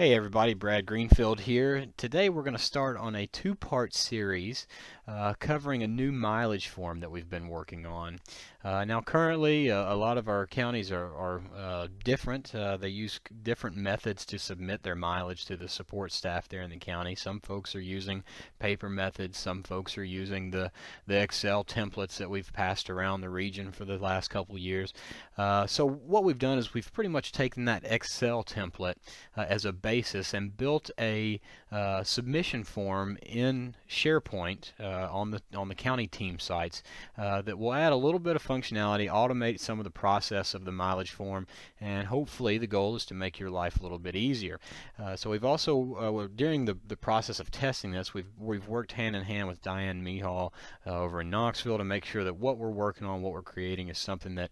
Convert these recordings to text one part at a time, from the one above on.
Hey everybody, Brad Greenfield here. Today we're going to start on a two-part series covering a new mileage form that we've been working on. Now currently a lot of our counties are different. They use different methods to submit their mileage to the support staff there in the county. Some folks are using paper methods, some folks are using the Excel templates that we've passed around the region for the last couple years. So what we've done is we've pretty much taken that Excel template as a basis and built a submission form in SharePoint on the county team sites that will add a little bit of functionality, automate some of the process of the mileage form, and hopefully the goal is to make your life a little bit easier. So we've also during the process of testing this, we've worked hand in hand with Diane Mehall over in Knoxville to make sure that what we're working on, what we're creating, is something that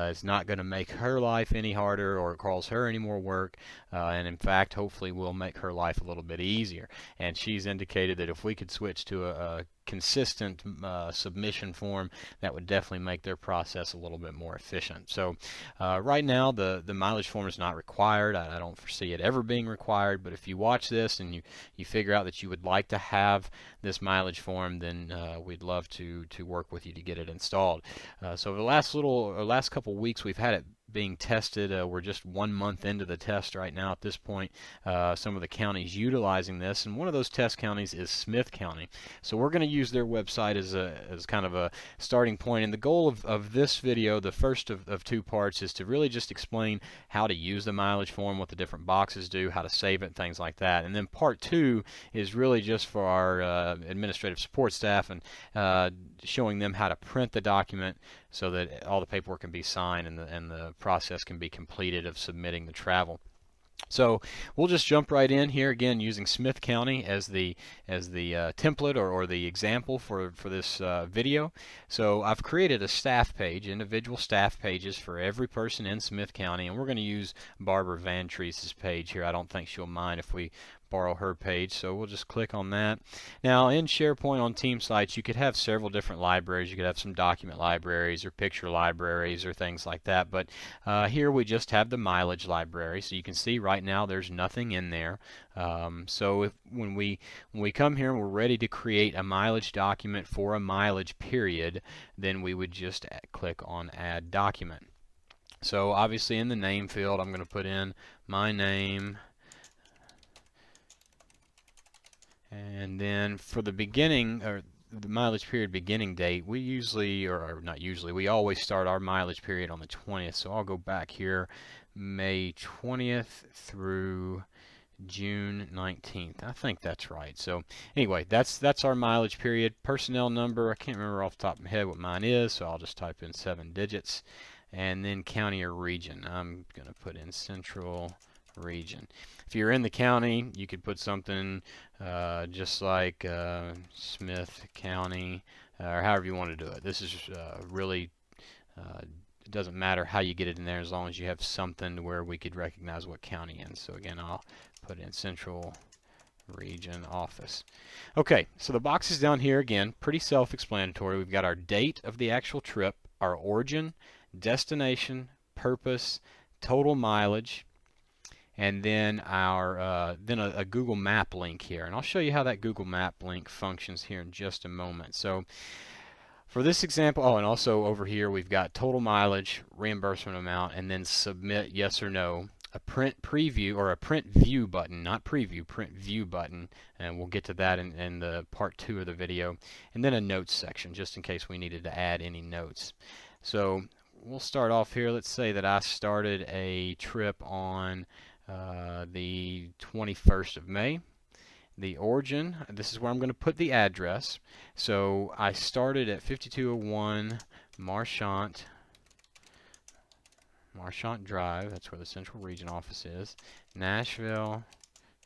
is not going to make her life any harder or cause her any more work, and in fact hopefully will make her life a little bit easier. And she's indicated that if we could switch to a consistent submission form, that would definitely make their process a little bit more efficient. So right now the mileage form is not required. I don't foresee it ever being required, but if you watch this and you figure out that you would like to have this mileage form, then we'd love to work with you to get it installed. So the last couple weeks we've had it being tested. We're just 1 month into the test right now at this point. Some of the counties utilizing this, and one of those test counties is Smith County. So we're going to use their website as kind of a starting point. And the goal of this video, the first of two parts, is to really just explain how to use the mileage form, what the different boxes do, how to save it, things like that. And then part two is really just for our administrative support staff and showing them how to print the document so that all the paperwork can be signed and the process can be completed of submitting the travel. So we'll just jump right in here, again using Smith County as the template or the example for this video. So I've created a staff page, individual staff pages for every person in Smith County, and we're going to use Barbara Van Treese's page here. I don't think she'll mind if we borrow her page, so we'll just click on that. Now in SharePoint on team sites you could have several different libraries. You could have some document libraries or picture libraries or things like that, but here we just have the mileage library. So you can see right now there's nothing in there. So when we come here and we're ready to create a mileage document for a mileage period, then we would just click on Add Document. So obviously in the name field I'm going to put in my name. And then for the beginning, or the mileage period beginning date, we usually, or not usually, we always start our mileage period on the 20th. So I'll go back here, May 20th through June 19th. I think that's right. So anyway, that's our mileage period. Personnel number, I can't remember off the top of my head what mine is, so I'll just type in 7 digits. And then county or region. I'm going to put in Central Region. If you're in the county, you could put something just like Smith County, or however you want to do it. This is really, it doesn't matter how you get it in there as long as you have something where we could recognize what county in. So again, I'll put in Central Region Office. Okay, so the boxes down here, again, pretty self-explanatory. We've got our date of the actual trip, our origin, destination, purpose, total mileage, and then our a Google Map link here. And I'll show you how that Google Map link functions here in just a moment. So for this example, oh, and also over here we've got total mileage, reimbursement amount, and then submit yes or no, a print preview or a print view button, not preview, print view button, and we'll get to that in the part 2 of the video, and then a notes section just in case we needed to add any notes. So we'll start off here. Let's say that I started a trip on the 21st of May. The origin, this is where I'm going to put the address. So I started at 5201 Marchant Drive, that's where the Central Region office is, Nashville,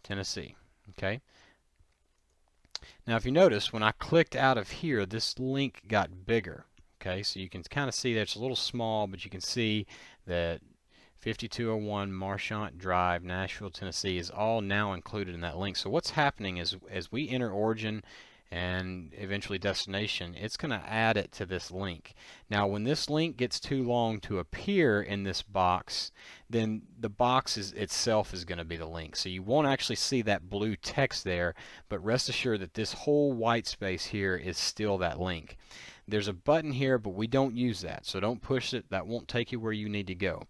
Tennessee. Okay. Now if you notice, when I clicked out of here, this link got bigger. Okay, so you can kind of see that it's a little small, but you can see that 5201 Marchant Drive, Nashville, Tennessee is all now included in that link. So what's happening is as we enter origin and eventually destination, it's going to add it to this link. Now when this link gets too long to appear in this box, then the box itself is going to be the link. So you won't actually see that blue text there, but rest assured that this whole white space here is still that link. There's a button here, but we don't use that, so don't push it. That won't take you where you need to go.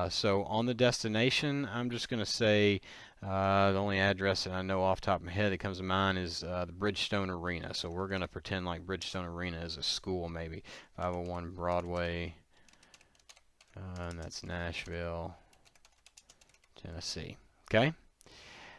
So on the destination, I'm just going to say the only address that I know off the top of my head that comes to mind is the Bridgestone Arena. So we're going to pretend like Bridgestone Arena is a school, maybe 501 Broadway, and that's Nashville, Tennessee. Okay.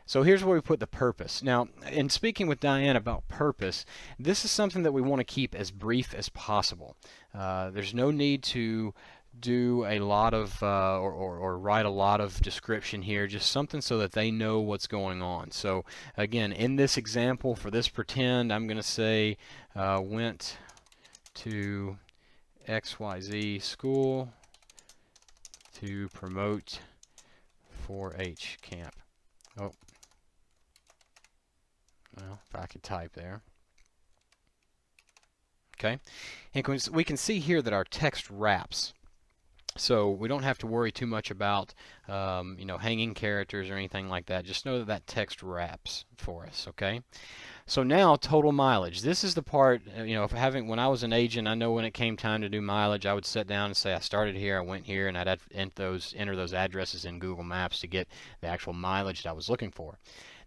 So here's where we put the purpose. Now, in speaking with Diane about purpose, this is something that we want to keep as brief as possible. There's no need to do a lot of or write a lot of description here, just something so that they know what's going on. So again, in this example for this pretend, I'm going to say went to XYZ school to promote 4-H camp. Oh, well, if I could type there. Okay, and we can see here that our text wraps. So we don't have to worry too much about hanging characters or anything like that. Just know that that text wraps for us. Okay. So now total mileage. This is the part, when I was an agent, I know when it came time to do mileage, I would sit down and say I started here, I went here, and I'd enter those addresses in Google Maps to get the actual mileage that I was looking for.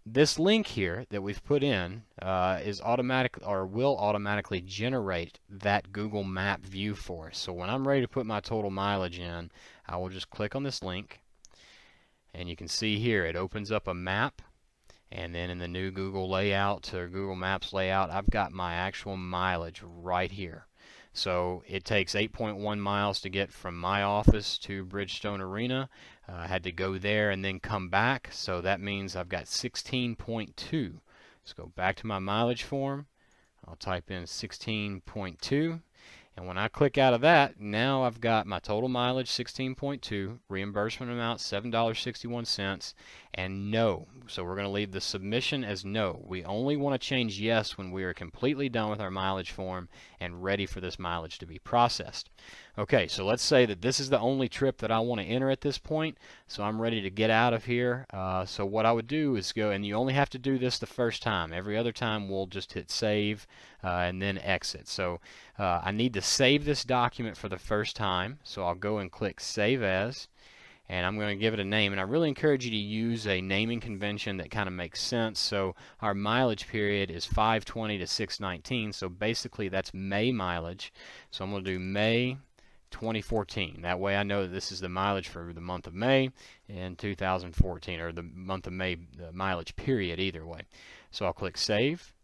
This link here that we've put in is automatic, or will automatically generate that Google Map view for us. So when I'm ready to put my total mileage in, I will just click on this link, and you can see here it opens up a map, and then in the new Google layout or Google Maps layout, I've got my actual mileage right here. So it takes 8.1 miles to get from my office to Bridgestone Arena. I had to go there and then come back, so that means I've got 16.2. Let's go back to my mileage form. I'll type in 16.2, and when I click out of that, now I've got my total mileage 16.2, reimbursement amount $7.61, and no. So we're going to leave the submission as no. We only want to change yes when we are completely done with our mileage form and ready for this mileage to be processed. Okay, so let's say that this is the only trip that I want to enter at this point, so I'm ready to get out of here. So what I would do is go, and you only have to do this the first time. Every other time we'll just hit save and then exit. So I need to save this document for the first time, so I'll go and click Save As, and I'm going to give it a name. And I really encourage you to use a naming convention that kind of makes sense. So our mileage period is 5/20 to 6/19, so basically that's May mileage. So I'm going to do May 2014. That way I know that this is the mileage for the month of May in 2014, or the month of May, the mileage period, either way. So I'll click Save.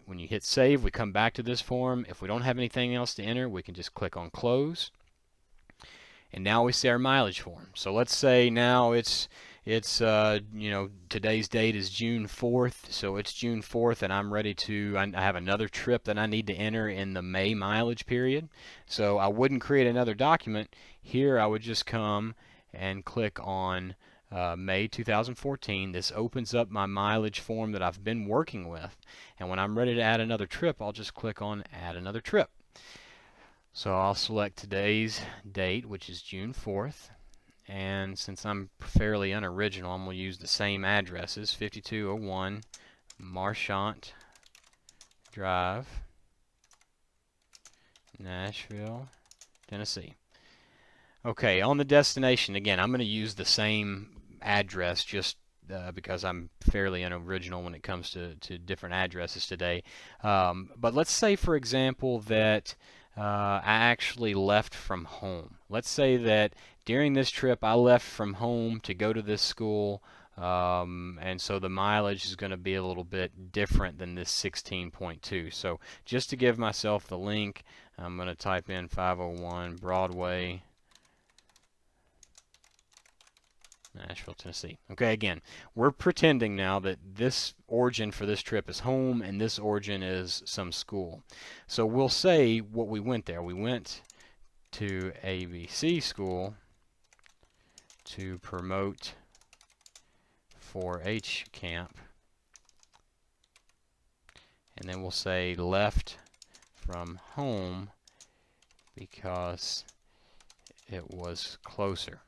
When you hit Save, we come back to this form. If we don't have anything else to enter, we can just click on Close. And now we see our mileage form. So let's say now it's today's date is June 4th, so it's June 4th, and I'm ready to, I have another trip that I need to enter in the May mileage period. So I wouldn't create another document. Here I would just come and click on May 2014. This opens up my mileage form that I've been working with, and when I'm ready to add another trip, I'll just click on Add Another Trip. So I'll select today's date, which is June 4th. And since I'm fairly unoriginal, I'm going to use the same addresses, 5201 Marchant Drive, Nashville, Tennessee. Okay, on the destination, again, I'm going to use the same address just because I'm fairly unoriginal when it comes to different addresses today. But let's say, for example, that I actually left from home. Let's say that during this trip I left from home to go to this school, and so the mileage is going to be a little bit different than this 16.2. So just to give myself the link, I'm going to type in 501 Broadway, Nashville, Tennessee. Okay, again, we're pretending now that this origin for this trip is home and this origin is some school. So we'll say what we went there. We went to ABC school to promote 4-H camp, and then we'll say left from home because it was closer.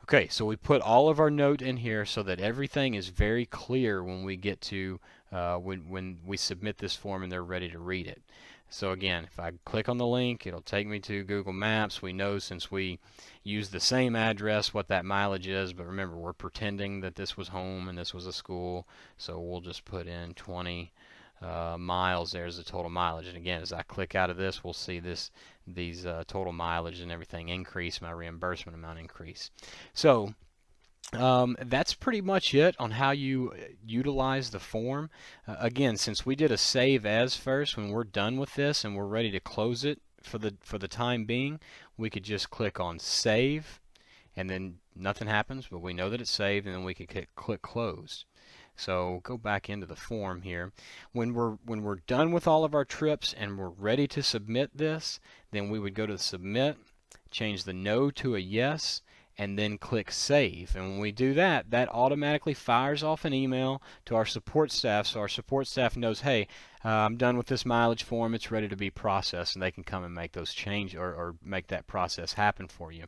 Okay, so we put all of our note in here so that everything is very clear when we get to when we submit this form and they're ready to read it. So again, if I click on the link, it'll take me to Google Maps. We know since we use the same address what that mileage is, but remember, we're pretending that this was home and this was a school, so we'll just put in 20 miles. There's the total mileage. And again, as I click out of this, we'll see these total mileage and everything increase, my reimbursement amount increase. So that's pretty much it on how you utilize the form. Again, since we did a save as first, when we're done with this and we're ready to close it for the time being, we could just click on save, and then nothing happens, but we know that it's saved, and then we could click close. So go back into the form here. When we're done with all of our trips and we're ready to submit this, then we would go to submit, change the no to a yes, and then click save. And when we do that, that automatically fires off an email to our support staff, so our support staff knows, hey, I'm done with this mileage form, it's ready to be processed, and they can come and make those changes or make that process happen for you.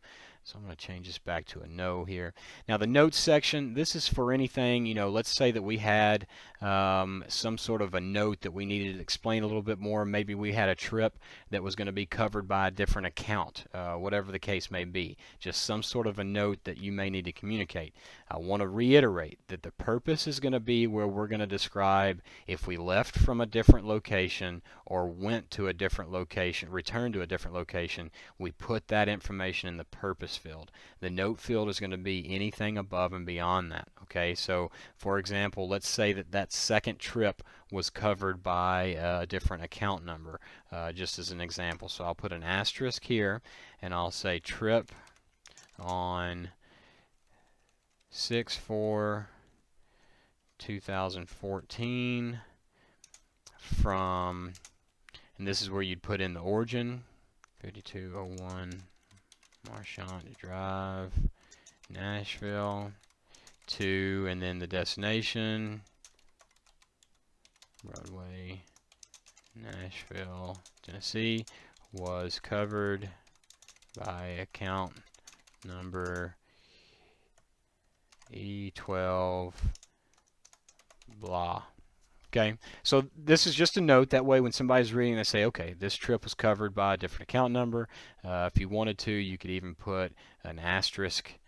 So I'm going to change this back to a no here. Now the notes section, this is for anything, let's say that we had some sort of a note that we needed to explain a little bit more. Maybe we had a trip that was going to be covered by a different account, whatever the case may be. Just some sort of a note that you may need to communicate. I want to reiterate that the purpose is going to be where we're going to describe if we left from a different location or went to a different location, returned to a different location, we put that information in the purpose field. The note field is going to be anything above and beyond that. Okay, so for example, let's say that second trip was covered by a different account number, just as an example. So I'll put an asterisk here and I'll say trip on 6/4/2014 from, and this is where you'd put in the origin, 5201 Marchant Drive, Nashville, to, and then the destination, Broadway, Nashville, Tennessee, was covered by account number E12 blah. Okay, so this is just a note. That way when somebody's reading, they say, okay, this trip was covered by a different account number. If you wanted to, you could even put an asterisk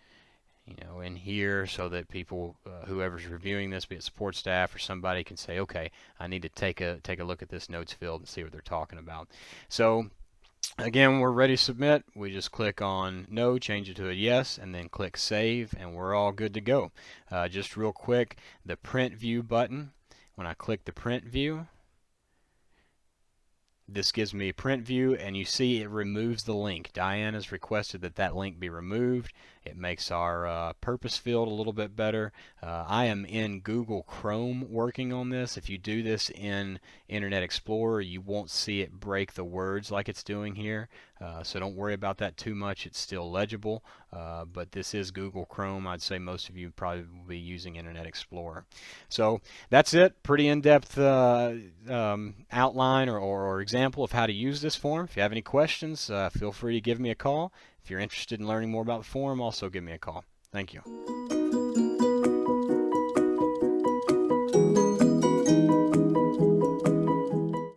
in here so that people, whoever's reviewing this, be it support staff or somebody, can say, okay, I need to take a look at this notes field and see what they're talking about. So again, we're ready to submit. We just click on no, change it to a yes, and then click save, and we're all good to go. Just real quick, the print view button, when I click the print view, this gives me a print view, and you see it removes the link. Diane has requested that link be removed. It makes our purpose field a little bit better. I am in Google Chrome working on this. If you do this in Internet Explorer, you won't see it break the words like it's doing here. So don't worry about that too much. It's still legible, but this is Google Chrome. I'd say most of you probably will be using Internet Explorer. So that's it. Pretty in-depth outline or example of how to use this form. If you have any questions, feel free to give me a call. If you're interested in learning more about the form, also give me a call. Thank you.